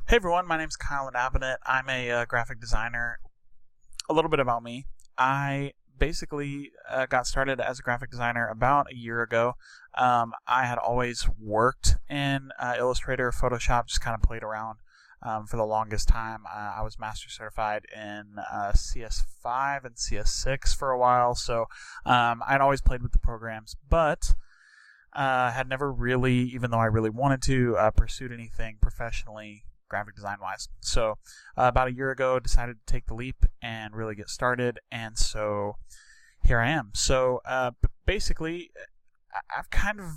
Hey everyone, my name's Kyle Inabinette. I'm a graphic designer. A little bit about me. I basically got started as a graphic designer about a year ago. I had always worked in Illustrator, Photoshop, just kind of played around for the longest time. I was master certified in CS5 and CS6 for a while, so I'd always played with the programs, but had never really, even though I really wanted to, pursued anything professionally graphic design wise. So about a year ago decided to take the leap and really get started, and so here I am. So basically I've kind of,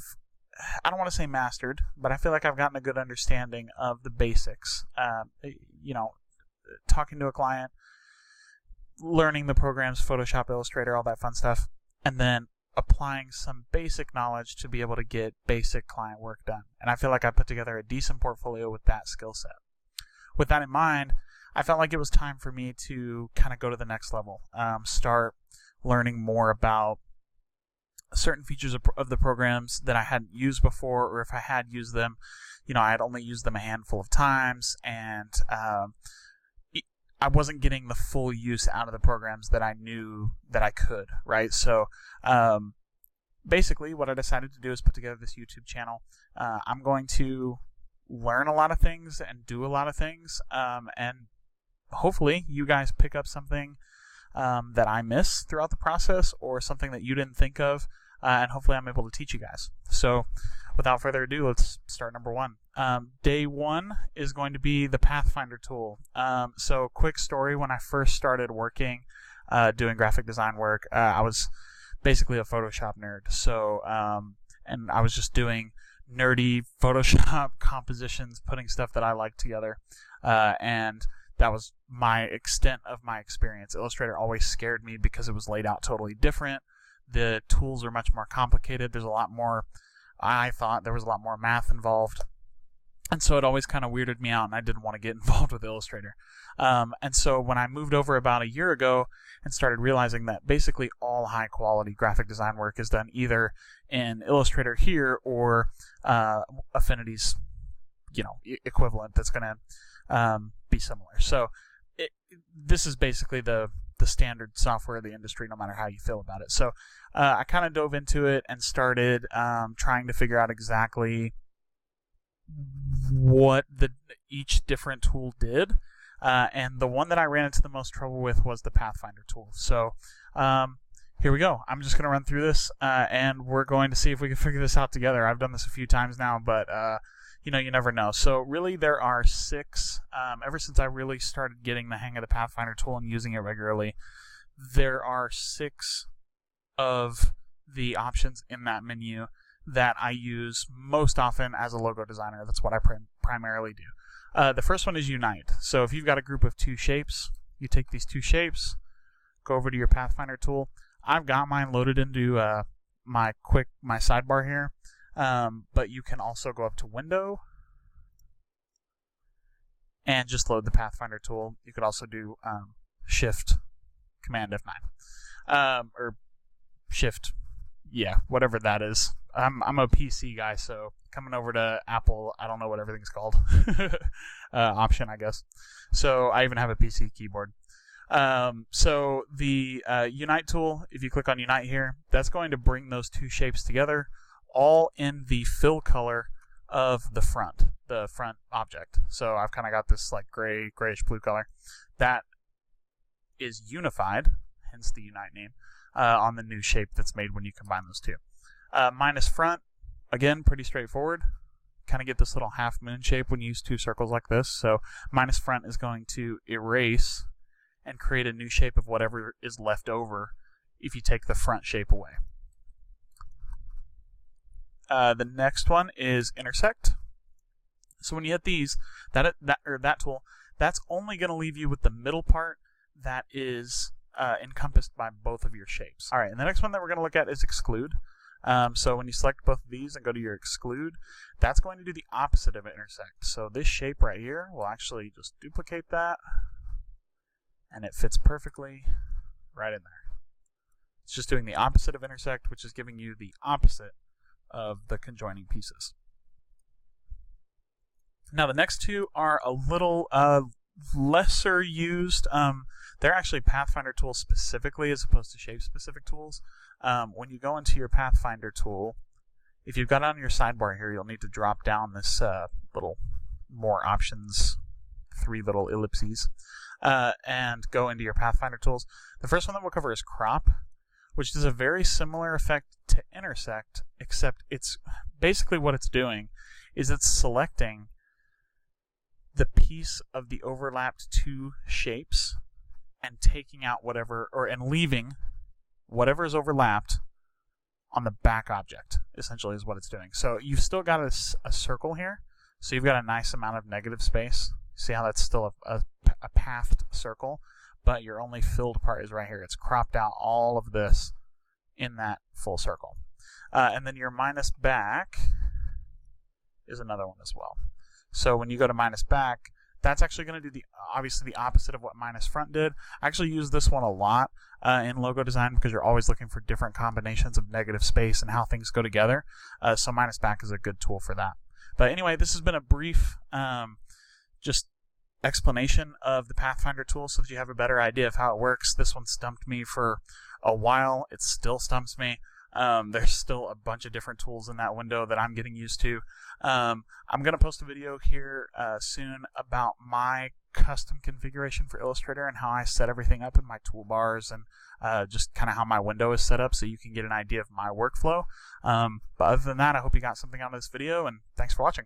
I don't want to say mastered, but I feel like I've gotten a good understanding of the basics. Talking to a client, learning the programs, Photoshop, Illustrator, all that fun stuff, and then applying some basic knowledge to be able to get basic client work done. And I feel like I put together a decent portfolio with that skill set. With that in mind, I felt like it was time for me to kind of go to the next level, start learning more about certain features of the programs that I hadn't used before, or if I had used them, I had only used them a handful of times, and I wasn't getting the full use out of the programs that I knew that I could, right? So basically what I decided to do is put together this YouTube channel. I'm going to learn a lot of things and do a lot of things, and hopefully you guys pick up something that I miss throughout the process, or something that you didn't think of, and hopefully I'm able to teach you guys. So without further ado, let's start number one. Day one is going to be the Pathfinder Tool. So quick story, when I first started working doing graphic design work, I was basically a Photoshop nerd. So and I was just doing nerdy Photoshop compositions, putting stuff that I liked together, and that was my extent of my experience. Illustrator always scared me because it was laid out totally different. The tools are much more complicated. There's a lot more, I thought there was a lot more math involved. And so it always kind of weirded me out, and I didn't want to get involved with Illustrator. And so when I moved over about a year ago and started realizing that basically all high-quality graphic design work is done either in Illustrator here or Affinity's, equivalent that's going to be similar. So this is basically the standard software of the industry, no matter how you feel about it. So I kind of dove into it and started trying to figure out exactly what each different tool did, and the one that I ran into the most trouble with was the Pathfinder tool. So here we go. I'm just going to run through this, and we're going to see if we can figure this out together. I've done this a few times now, but you never know. So really there are 6, ever since I really started getting the hang of the Pathfinder tool and using it regularly, there are 6 of the options in that menu that I use most often as a logo designer. That's what I primarily do. The first one is Unite. So if you've got a group of 2 shapes, you take these 2 shapes, go over to your Pathfinder tool. I've got mine loaded into my sidebar here, but you can also go up to Window and just load the Pathfinder tool. You could also do Shift Command F9 or Shift, whatever that is. I'm a PC guy, so coming over to Apple, I don't know what everything's called. Option, I guess. So I even have a PC keyboard. So the Unite tool, if you click on Unite here, that's going to bring those 2 shapes together, all in the fill color of the front object. So I've kind of got this like grayish blue color that is unified, hence the Unite name, on the new shape that's made when you combine those 2. Minus front, again, pretty straightforward. Kind of get this little half moon shape when you use 2 circles like this. So minus front is going to erase and create a new shape of whatever is left over if you take the front shape away. The next one is Intersect. So when you hit these, that tool, that's only going to leave you with the middle part that is encompassed by both of your shapes. All right, and the next one that we're going to look at is Exclude. So when you select both of these and go to your Exclude, that's going to do the opposite of Intersect. So this shape right here will actually just duplicate that, and it fits perfectly right in there. It's just doing the opposite of Intersect, which is giving you the opposite of the conjoining pieces. Now the next two are a little lesser used. They're actually Pathfinder tools specifically as opposed to shape-specific tools. When you go into your Pathfinder tool, if you've got it on your sidebar here, you'll need to drop down this little more options, 3 little ellipses, and go into your Pathfinder tools. The first one that we'll cover is crop, which does a very similar effect to intersect, except it's basically what it's doing is it's selecting the piece of the overlapped two shapes and taking out whatever, and leaving whatever is overlapped on the back object, essentially is what it's doing. So you've still got a circle here, so you've got a nice amount of negative space. See how that's still a pathed circle, but your only filled part is right here. It's cropped out all of this in that full circle. And then your minus back is another one as well. So when you go to minus back, that's actually going to do obviously the opposite of what minus front did. I actually use this one a lot in logo design because you're always looking for different combinations of negative space and how things go together. So minus back is a good tool for that. But anyway, this has been a brief just explanation of the Pathfinder tool so that you have a better idea of how it works. This one stumped me for a while. It still stumps me. There's still a bunch of different tools in that window that I'm getting used to. I'm going to post a video here soon about my custom configuration for Illustrator and how I set everything up in my toolbars and just kind of how my window is set up so you can get an idea of my workflow. But other than that, I hope you got something out of this video, and thanks for watching.